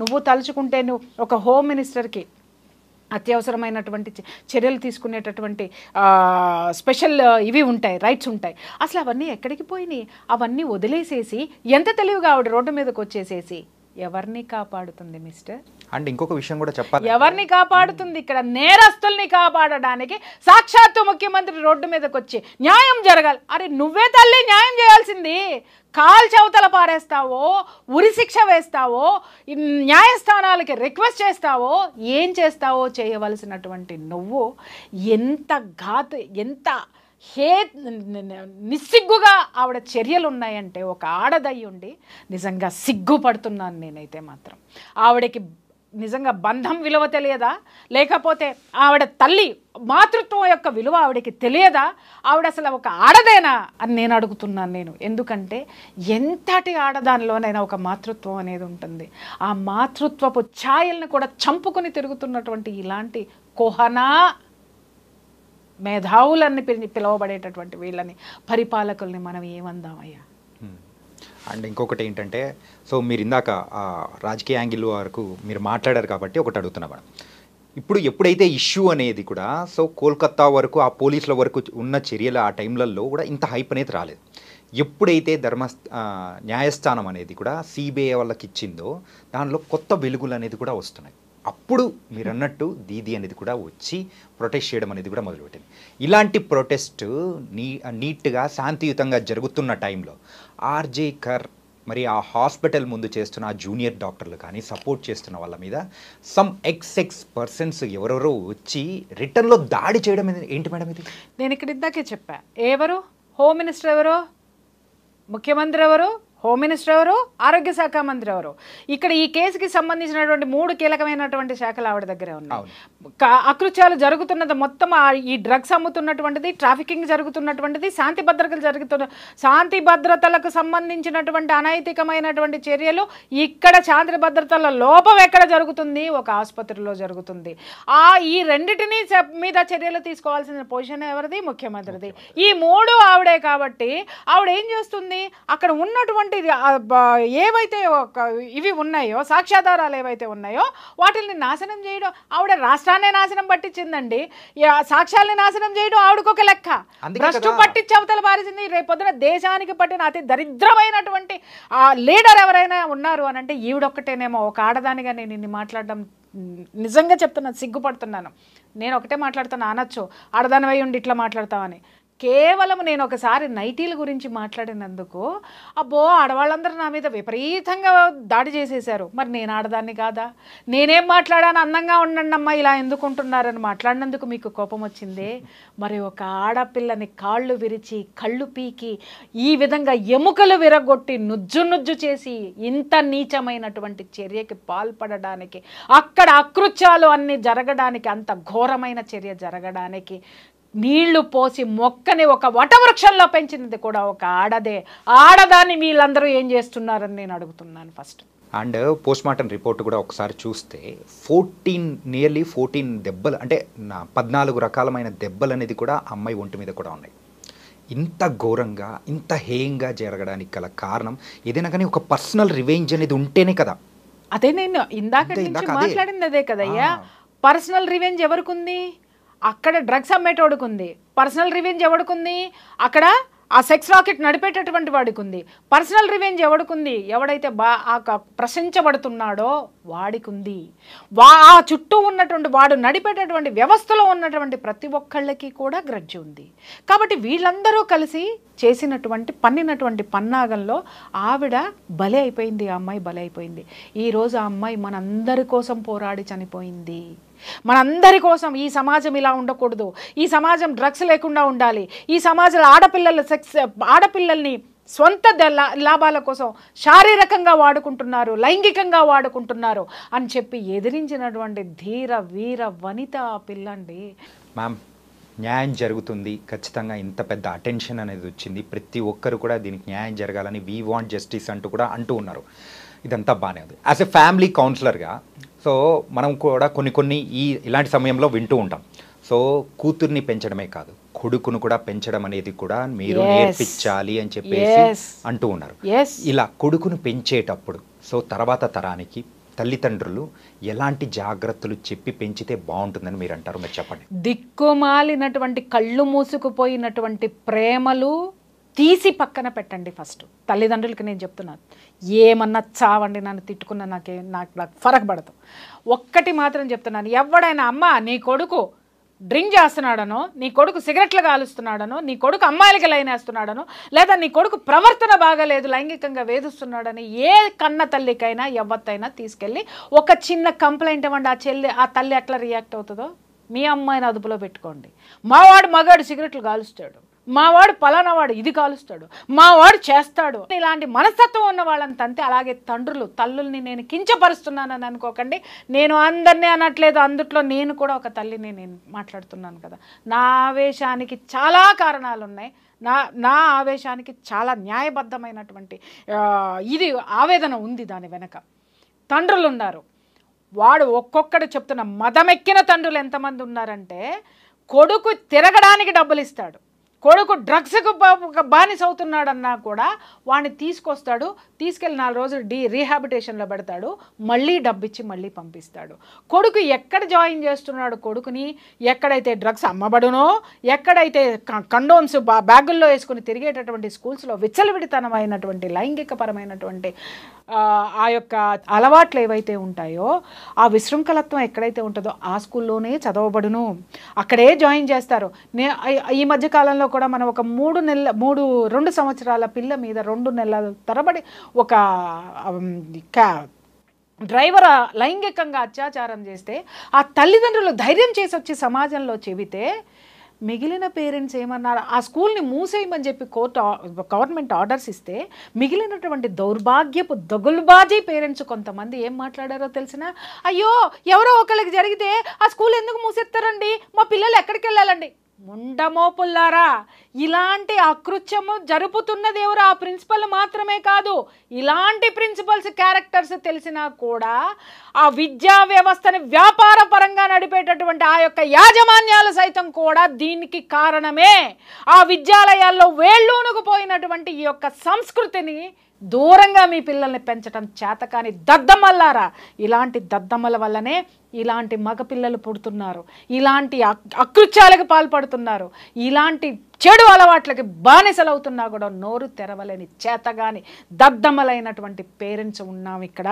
నువ్వు తలుచుకుంటే నువ్వు ఒక హోమ్ మినిస్టర్కి అత్యవసరమైనటువంటి చర్యలు తీసుకునేటటువంటి స్పెషల్ ఇవి ఉంటాయి, రైట్స్ ఉంటాయి. అసలు అవన్నీ ఎక్కడికి పోయినాయి? అవన్నీ వదిలేసేసి ఎంత తెలివిగా ఆవిడ రోడ్డు మీదకి వచ్చేసేసి ఎవరిని కాపాడుతుంది మిస్టర్? అండ్ ఇంకొక విషయం కూడా చెప్పాలి, ఎవరిని కాపాడుతుంది? ఇక్కడ నేరస్తుల్ని కాపాడడానికి సాక్షాత్తు ముఖ్యమంత్రి రోడ్డు మీదకి వచ్చి న్యాయం జరగాలి. అరే నువ్వే తల్లి న్యాయం చేయాల్సింది. కాల్ చవతల పారేస్తావో, ఉరిశిక్ష వేస్తావో, న్యాయస్థానాలకి రిక్వెస్ట్ చేస్తావో, ఏం చేస్తావో చేయవలసినటువంటి నువ్వు ఎంత నిస్సిగ్గుగా ఆవిడ చర్యలు ఉన్నాయంటే, ఒక ఆడదయ్యి ఉండి నిజంగా సిగ్గుపడుతున్నాను నేనైతే మాత్రం. ఆవిడకి నిజంగా బంధం విలువ తెలియదా? లేకపోతే ఆవిడ తల్లి మాతృత్వం యొక్క విలువ ఆవిడకి తెలియదా? ఆవిడ అసలు ఒక ఆడదేనా అని నేను అడుగుతున్నాను. ఎందుకంటే ఎంతటి ఆడదానిలోనైనా ఒక మాతృత్వం అనేది ఉంటుంది. ఆ మాతృత్వపు ఛాయల్ని కూడా చంపుకొని తిరుగుతున్నటువంటి ఇలాంటి కోహనా మేధావులన్నీ పిలువబడేటటువంటి వీళ్ళని, పరిపాలకుల్ని మనం ఏమందామయ్యా? అండ్ ఇంకొకటి ఏంటంటే, సో మీరు ఇందాక రాజకీయ యాంగిల్ వరకు మీరు మాట్లాడారు కాబట్టి ఒకటి అడుగుతున్నా మేడం. ఇప్పుడు ఎప్పుడైతే ఇష్యూ అనేది కూడా సో కోల్కతా వరకు ఆ పోలీసుల వరకు ఉన్న చర్యలు ఆ టైంలలో కూడా ఇంత హైప్ అనేది రాలేదు. ఎప్పుడైతే న్యాయస్థానం అనేది కూడా సిబిఐ వాళ్ళకి ఇచ్చిందో దానిలో కొత్త వెలుగులు అనేది కూడా వస్తున్నాయి. అప్పుడు మీరు అన్నట్టు దీది అనేది కూడా వచ్చి ప్రొటెస్ట్ చేయడం అనేది కూడా మొదలుపెట్టింది. ఇలాంటి ప్రొటెస్ట్ నీట్గా శాంతియుతంగా జరుగుతున్న టైంలో ఆర్జే కర్ మరి ఆ హాస్పిటల్ ముందు చేస్తున్న ఆ జూనియర్ డాక్టర్లు కానీ సపోర్ట్ చేస్తున్న వాళ్ళ మీద సమ్ పర్సన్స్ ఎవరెవరో వచ్చి రిటర్న్లో దాడి చేయడం ఏంటి మేడం ఇది? నేను ఇక్కడ ఇందాకే చెప్పా, ఎవరు హోమ్ మినిస్టర్ ఎవరు, ముఖ్యమంత్రి ఎవరు, హోమ్ మినిస్టర్ ఎవరు, ఆరోగ్య శాఖ మంత్రి ఎవరు? ఇక్కడ ఈ కేసుకి సంబంధించినటువంటి 3 కీలకమైనటువంటి శాఖలు ఆవిడ దగ్గరే ఉన్నాయి. అకృత్యాలు జరుగుతున్నది మొత్తం ఈ డ్రగ్స్ అమ్ముతున్నటువంటిది, ట్రాఫికింగ్ జరుగుతున్నటువంటిది, శాంతి భద్రతలకు సంబంధించినటువంటి అనైతికమైనటువంటి చర్యలు, ఇక్కడ శాంతి భద్రతల లోపం ఎక్కడ జరుగుతుంది? ఒక ఆసుపత్రిలో జరుగుతుంది. ఈ రెండిటిని మీద చర్యలు తీసుకోవాల్సిన పొజిషన్ ఎవరిది? ముఖ్యమంత్రిది. ఈ 3 ఆవిడే కాబట్టి ఆవిడ ఏం చేస్తుంది? అక్కడ ఉన్నటువంటి ఏవైతే ఇవి ఉన్నాయో, సాక్ష్యాధారాలు ఏవైతే ఉన్నాయో వాటిని నాశనం చేయడం. ఆవిడ రాష్ట్రాన్ని నాశనం పట్టించిందండి. సాక్ష్యాలని నాశనం చేయడం ఆవిడకు ఒక లెక్క. భ్రష్టు పట్టించి అవతల పారేసింది. రేపొద్దున దేశానికి పట్టిన అతి దరిద్రమైనటువంటి లీడర్ ఎవరైనా ఉన్నారు అని అంటే ఈవిడొక్కటేనేమో. ఒక ఆడదానిగా నేను ఇన్ని మాట్లాడడం నిజంగా చెప్తున్నాను, సిగ్గుపడుతున్నాను. నేను ఒకటే మాట్లాడుతాను, అనొచ్చు ఆడదానివై ఉండి ఇట్లా మాట్లాడతామని. కేవలం నేను ఒకసారి నైటీల గురించి మాట్లాడినందుకు అబ్బో ఆడవాళ్ళందరూ నా మీద విపరీతంగా దాడి చేసేశారు. మరి నేను ఆడదాన్ని కాదా? నేనేం మాట్లాడాను? అందంగా ఉండండి అమ్మా, ఇలా ఎందుకుంటున్నారని మాట్లాడినందుకు మీకు కోపం వచ్చిందే. మరి ఒక ఆడపిల్లని కాళ్ళు విరిచి, కళ్ళు పీకి, ఈ విధంగా ఎముకలు విరగొట్టి, నుజ్జు చేసి ఇంత నీచమైనటువంటి చర్యకి పాల్పడడానికి, అక్కడ అకృత్యాలు అన్నీ జరగడానికి, అంత ఘోరమైన చర్య జరగడానికి నీళ్లు పోసి మొక్కని ఒక వటవృక్షంలో పెంచినది కూడా ఒక ఆడదే. ఆడదాన్ని వీళ్ళందరూ ఏం చేస్తున్నారని నేను అడుగుతున్నాను first. And post mortem report కూడా ఒకసారి చూస్తే నియర్లీ 14 దెబ్బలు, అంటే 14 రకాలమైన దెబ్బలు అనేది కూడా అమ్మాయి ఒంటి మీద కూడా ఉన్నాయి. ఇంత ఘోరంగా, ఇంత హేయంగా జరగడానికి గల కారణం ఏదైనా కానీ ఒక పర్సనల్ రివెంజ్ అనేది ఉంటేనే కదా. అదే నేను ఇందాక నుంచి మాట్లాడింది అదే కదయ్యా. పర్సనల్ రివెంజ్ ఎవరికి ఉంది? అక్కడ డ్రగ్స్ అమ్మేటోడుకుంది. పర్సనల్ రివెంజ్ ఎవడుకుంది? అక్కడ ఆ సెక్స్ రాకెట్ నడిపేటటువంటి వాడికి ఉంది. పర్సనల్ రివెంజ్ ఎవడికుంది? ఎవడైతే ప్రశంసబడుతున్నాడో వాడికి ఉంది. ఆ చుట్టూ ఉన్నటువంటి వాడు నడిపేటటువంటి వ్యవస్థలో ఉన్నటువంటి ప్రతి ఒక్కళ్ళకి కూడా గ్రడ్జ్ ఉంది. కాబట్టి వీళ్ళందరూ కలిసి పన్నినటువంటి పన్నాగంలో ఆవిడ బలి అయిపోయింది. ఆ అమ్మాయి బలి అయిపోయింది. ఈరోజు ఆ అమ్మాయి మనందరి కోసం పోరాడి చనిపోయింది. మనందరి కోసం ఈ సమాజం ఇలా ఉండకూడదు, ఈ సమాజం డ్రగ్స్ లేకుండా ఉండాలి, ఈ సమాజంలో ఆడపిల్లల్ని స్వంత లాభాల కోసం శారీరకంగా వాడుకుంటున్నారు, లైంగికంగా వాడుకుంటున్నారు అని చెప్పి ఎదిరించినటువంటి ధీర వీర వనిత పిల్లండి. మ్యామ్, న్యాయం జరుగుతుంది ఖచ్చితంగా. ఇంత పెద్ద అటెన్షన్ అనేది వచ్చింది. ప్రతి ఒక్కరు కూడా దీనికి న్యాయం జరగాలని వీ వాంట్ జస్టిస్ అంటూ ఉన్నారు. ఇదంతా బాగానే ఉంది. యాజ్ ఎ ఫ్యామిలీ కౌన్సిలర్గా సో మనం కూడా కొన్ని ఇలాంటి సమయంలో వింటూ ఉంటాం. సో కూతుర్ని పెంచడమే కాదు, కొడుకును కూడా పెంచడం అనేది కూడా మీరు నేర్పించాలి అని చెప్పేసి అంటూ ఉన్నారు. ఇలా కొడుకును పెంచేటప్పుడు సో తర్వాత తరానికి తల్లిదండ్రులు ఎలాంటి జాగ్రత్తలు చెప్పి పెంచితే బాగుంటుందని మీరు అంటారు? మీరు చెప్పండి. దిక్కుమాలినటువంటి కళ్ళు మూసుకుపోయినటువంటి ప్రేమలు తీసి పక్కన పెట్టండి. ఫస్ట్ తల్లిదండ్రులకి నేను చెప్తున్నాను, ఏమన్నా చావండి, నన్ను తిట్టుకున్న నాకు ఫరక్ పడదు. ఒక్కటి మాత్రం చెప్తున్నాను, ఎవడైనా అమ్మ నీ కొడుకు డ్రింక్ చేస్తున్నాడనో, నీ కొడుకు సిగరెట్లు కాలుస్తున్నాడనో, నీ కొడుకు అమ్మాయిలకి లైన్ వేస్తున్నాడనో, లేదా నీ కొడుకు ప్రవర్తన బాగాలేదు లైంగికంగా వేధిస్తున్నాడని ఏ కన్న తల్లికైనా ఎవత్తైనా తీసుకెళ్ళి ఒక చిన్న కంప్లైంట్ ఇవ్వండి. ఆ తల్లి ఎట్లా రియాక్ట్ అవుతుందో మీ అమ్మాయిని అదుపులో పెట్టుకోండి. మావాడు మగాడు సిగరెట్లు కాలుస్తాడు, మావాడు పలానావాడు ఇది కాలుస్తాడు, మావాడు చేస్తాడు, ఇలాంటి మనస్తత్వం ఉన్న వాళ్ళని తంతే. అలాగే తల్లుల్ని నేను కించపరుస్తున్నానని అనుకోకండి. నేను అందరినీ అనట్లేదు, అందుట్లో నేను కూడా ఒక తల్లిని నేను మాట్లాడుతున్నాను కదా. నా ఆవేశానికి చాలా కారణాలు ఉన్నాయి. నా ఆవేశానికి చాలా న్యాయబద్ధమైనటువంటి ఇది ఆవేదన ఉంది దాని వెనక. తండ్రులు ఉన్నారు, వాడు ఒక్కొక్కడు చెప్తున్న మదమెక్కిన తండ్రులు ఎంతమంది ఉన్నారంటే, కొడుకు తిరగడానికి డబ్బులు ఇస్తాడు, కొడుకు డ్రగ్స్కు బానిస అవుతున్నాడన్నా కూడా వాడిని తీసుకెళ్ళి 4 రోజులు రీహాబిటేషన్లో పెడతాడు, మళ్ళీ డబ్బిచ్చి మళ్ళీ పంపిస్తాడు. కొడుకు ఎక్కడ జాయిన్ చేస్తున్నాడు కొడుకుని, ఎక్కడైతే డ్రగ్స్ అమ్మబడునో, ఎక్కడైతే కండోమ్స్ బ్యాగుల్లో వేసుకుని తిరిగేటటువంటి స్కూల్స్లో విచ్చలవిడితనమైనటువంటి లైంగికపరమైనటువంటి ఆ యొక్క అలవాట్లు ఏవైతే ఉంటాయో, ఆ విశృంఖలత్వం ఎక్కడైతే ఉంటుందో ఆ స్కూల్లోనే చదవబడును, అక్కడే జాయిన్ చేస్తారు. ఈ మధ్యకాలంలో కూడా మనం ఒక 2 సంవత్సరాల పిల్ల మీద 2 నెలల తరబడి ఒక డ్రైవర్ లైంగికంగా అత్యాచారం చేస్తే ఆ తల్లిదండ్రులు ధైర్యం చేసి వచ్చి సమాజంలో చెబితే మిగిలిన పేరెంట్స్ ఏమన్నారు, ఆ స్కూల్ని మూసేయమని చెప్పి గవర్నమెంట్ ఆర్డర్స్ ఇస్తే మిగిలినటువంటి దౌర్భాగ్యపు దగులుబాజీ పేరెంట్స్ కొంతమంది ఏం మాట్లాడారో తెలిసిన, అయ్యో ఎవరో ఒకరికి జరిగితే ఆ స్కూల్ ఎందుకు మూసేస్తారండి, మా పిల్లలు ఎక్కడికి వెళ్ళాలండి. ముండమోపుల్లారా, ఇలాంటి అకృత్యము జరుపుతున్నది ఎవరు? ఆ ప్రిన్సిపల్ మాత్రమే కాదు, ఇలాంటి ప్రిన్సిపల్స్ క్యారెక్టర్స్ తెలిసినా కూడా ఆ విద్యా వ్యవస్థని వ్యాపార పరంగా నడిపేటటువంటి ఆ యొక్క యాజమాన్యాలు సైతం కూడా దీనికి కారణమే. ఆ విద్యాలయాల్లో వేళ్ళూనుకుపోయినటువంటి ఈ యొక్క సంస్కృతిని దూరంగా మీ పిల్లల్ని పెంచడం చేతకాని దద్దమ్మల్లారా, ఇలాంటి దద్దమ్మల వల్లనే ఇలాంటి మగపిల్లలు పుడుతున్నారు, ఇలాంటి అకృత్యాలకు పాల్పడుతున్నారు, ఇలాంటి చెడు అలవాట్లకి బానిసలవుతున్నా కూడా నోరు తెరవలేని చేతగాని దద్దమ్మలైనటువంటి పేరెంట్స్ ఉన్నాం ఇక్కడ.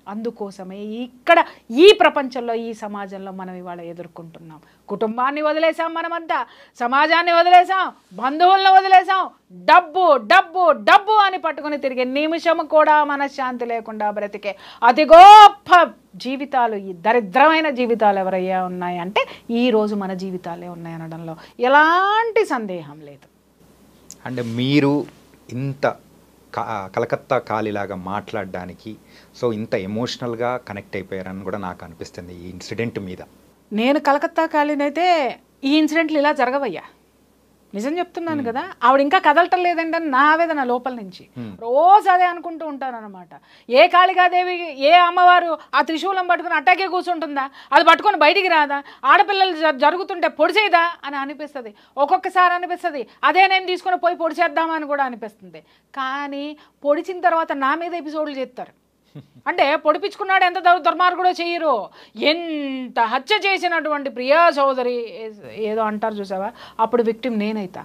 అందుకోసమే ఇక్కడ ఈ ప్రపంచంలో ఈ సమాజంలో మనం ఇవాళ ఎదుర్కొంటున్నాం. కుటుంబాన్ని వదిలేసాం, మనమంతా సమాజాన్ని వదిలేసాం, బంధువులను వదిలేసాం, డబ్బు డబ్బు డబ్బు అని పట్టుకుని తిరిగే నిమిషం కూడా మనశ్శాంతి లేకుండా బ్రతికే అతి గొప్ప జీవితాలు, ఈ దరిద్రమైన జీవితాలు ఎవరయ్యా ఉన్నాయంటే ఈరోజు మన జీవితాలే ఉన్నాయనడంలో ఎలాంటి సందేహం లేదు. అంటే మీరు ఇంత కలకత్తా కాలిలాగా మాట్లాడడానికి సో ఇంత ఎమోషనల్గా కనెక్ట్ అయిపోయారని కూడా నాకు అనిపిస్తుంది ఈ ఇన్సిడెంట్ మీద. నేను కలకత్తా కాలినైతే ఈ ఇన్సిడెంట్లు ఇలా జరగవయ్యా, నిజం చెప్తున్నాను కదా. ఆవిడ ఇంకా కదలటం లేదండి అని నా ఆవేదన లోపల నుంచి రోజు అదే అనుకుంటూ ఉంటాను అనమాట. ఏ కాళికాదేవి, ఏ అమ్మవారు ఆ త్రిశూలం పట్టుకుని అట్టాకే కూర్చుంటుందా, అది పట్టుకొని బయటికి రాదా, ఆడపిల్లలు జరుగుతుంటే పొడిచేయదా అని అనిపిస్తుంది. ఒక్కొక్కసారి అనిపిస్తుంది అదే నేను తీసుకుని పోయి పొడిచేద్దామని కూడా అనిపిస్తుంది. కానీ పొడిచిన తర్వాత నా మీద ఎపిసోడ్లు చేస్తారు. అంటే పొడిపించుకున్నాడు ఎంత దుర్మార్గుడో చెయ్యరు. ఎంత హత్య చేసినటువంటి ప్రియా చౌదరి ఏదో అంటారు చూసావా, అప్పుడు విక్టిమ్ నేనైతా.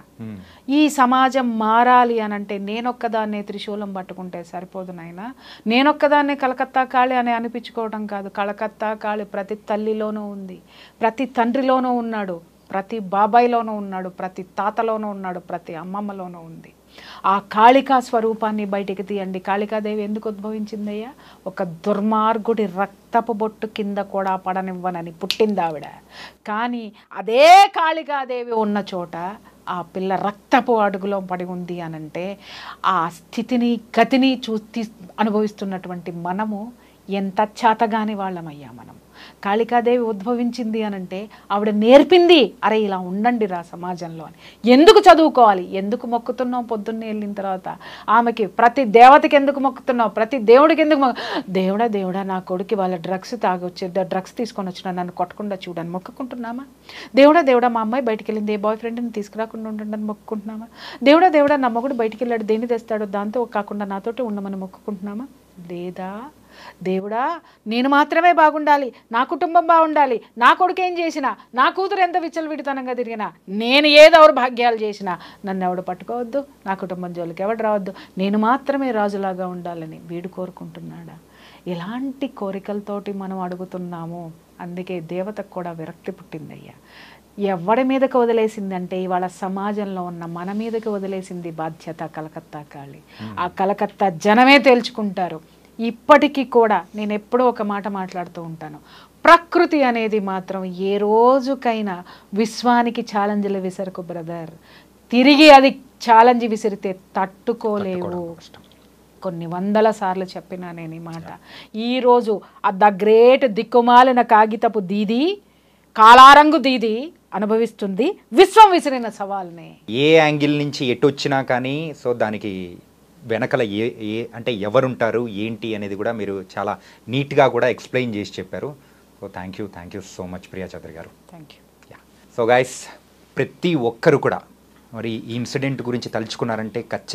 ఈ సమాజం మారాలి అని అంటే నేనొక్కదాన్నే త్రిశూలం పట్టుకుంటే సరిపోదు నాయనా. నేనొక్కదాన్నే కలకత్తా కాళి అని అనిపించుకోవడం కాదు. కలకత్తా కాళి ప్రతి తల్లిలోనూ ఉంది, ప్రతి తండ్రిలోనూ ఉన్నాడు, ప్రతి బాబాయిలోనూ ఉన్నాడు, ప్రతి తాతలోనూ ఉన్నాడు, ప్రతి అమ్మమ్మలోనూ ఉంది. ఆ కాళికా స్వరూపాన్ని బయటికి తీయండి. కాళికాదేవి ఎందుకు ఉద్భవించిందయ్యా? ఒక దుర్మార్గుడి రక్తపు బొట్టు కింద కూడా పడనివ్వనని పుట్టింది ఆవిడ. కానీ అదే కాళికాదేవి ఉన్న చోట ఆ పిల్ల రక్తపు అడుగులో పడి ఉంది అనంటే ఆ స్థితిని గతిని అనుభవిస్తున్నటువంటి మనము ఎంత చేతగాని వాళ్ళమయ్యా. మనం కాళికాదేవి ఉద్భవించింది అనంటే ఆవిడ నేర్పింది, అరే ఇలా ఉండండి రా సమాజంలో అని. ఎందుకు చదువుకోవాలి, ఎందుకు మొక్కుతున్నావు పొద్దున్నే వెళ్ళిన తర్వాత ఆమెకి? ప్రతి దేవతకి ఎందుకు మొక్కుతున్నావు, ప్రతి దేవుడికి ఎందుకు దేవుడా నా కొడుకు వాళ్ళ డ్రగ్స్ తాగొచ్చి డ్రగ్స్ తీసుకొని వచ్చినా నన్ను కొట్టకుండా చూడని మొక్కుకుంటున్నామా? దేవుడా మా అమ్మాయి బయటికి వెళ్ళింది, ఏ బాయ్ ఫ్రెండ్ని తీసుకురాకుండా ఉండండి మొక్కుకుంటున్నామా? దేవుడా నా మొగుడు బయటికి వెళ్ళాడు, దేన్ని తెస్తాడో దాంతో కాకుండా నాతోటి ఉండమని మొక్కుకుంటున్నామా? లేదా దేవుడా నేను మాత్రమే బాగుండాలి, నా కుటుంబం బాగుండాలి, నా కొడుకు ఏం చేసినా, నా కూతురు ఎంత విచ్చలవిడితనంగా తిరిగినా, నేను ఏ దౌర్భాగ్యాలు చేసినా నన్ను ఎవడు పట్టుకోవద్దు, నా కుటుంబం జోలికి ఎవడు రావద్దు, నేను మాత్రమే రాజులాగా ఉండాలని వీడు కోరుకుంటున్నాడా? ఎలాంటి కోరికలతోటి మనం అడుగుతున్నాము. అందుకే దేవతకు కూడా విరక్తి పుట్టిందయ్యా. ఎవడి మీదకి వదిలేసిందంటే ఇవాళ సమాజంలో ఉన్న మన మీదకి వదిలేసింది బాధ్యత కలకత్తా కాళి. ఆ కలకత్తా జనమే తేల్చుకుంటారు. ఇప్పటికీ కూడా నేను ఎప్పుడో ఒక మాట మాట్లాడుతూ ఉంటాను, ప్రకృతి అనేది మాత్రం ఏ రోజుకైనా విశ్వానికి ఛాలెంజ్లు విసరకు బ్రదర్. తిరిగి అది ఛాలెంజ్ విసిరితే తట్టుకోలేవు. కొన్ని వందల సార్లు చెప్పినా నేను ఈ మాట. ఈరోజు ద గ్రేట్ దిక్కుమాలిన కాగితపు దీది, కాలారంగు దీది అనుభవిస్తుంది విశ్వం విసిరిన సవాల్ని. ఏ యాంగిల్ నుంచి ఎటు వచ్చినా కానీ సో దానికి వెనకల ఏ అంటే ఎవరుంటారు ఏంటి అనేది కూడా మీరు చాలా నీట్గా కూడా ఎక్స్ప్లెయిన్ చేసి చెప్పారు. So thank you so much Priya Chowdary గారు. Thank you. సో గైస్, ప్రతి ఒక్కరు కూడా మరి ఈ ఇన్సిడెంట్ గురించి తలుచుకున్నారంటే ఖచ్చితంగా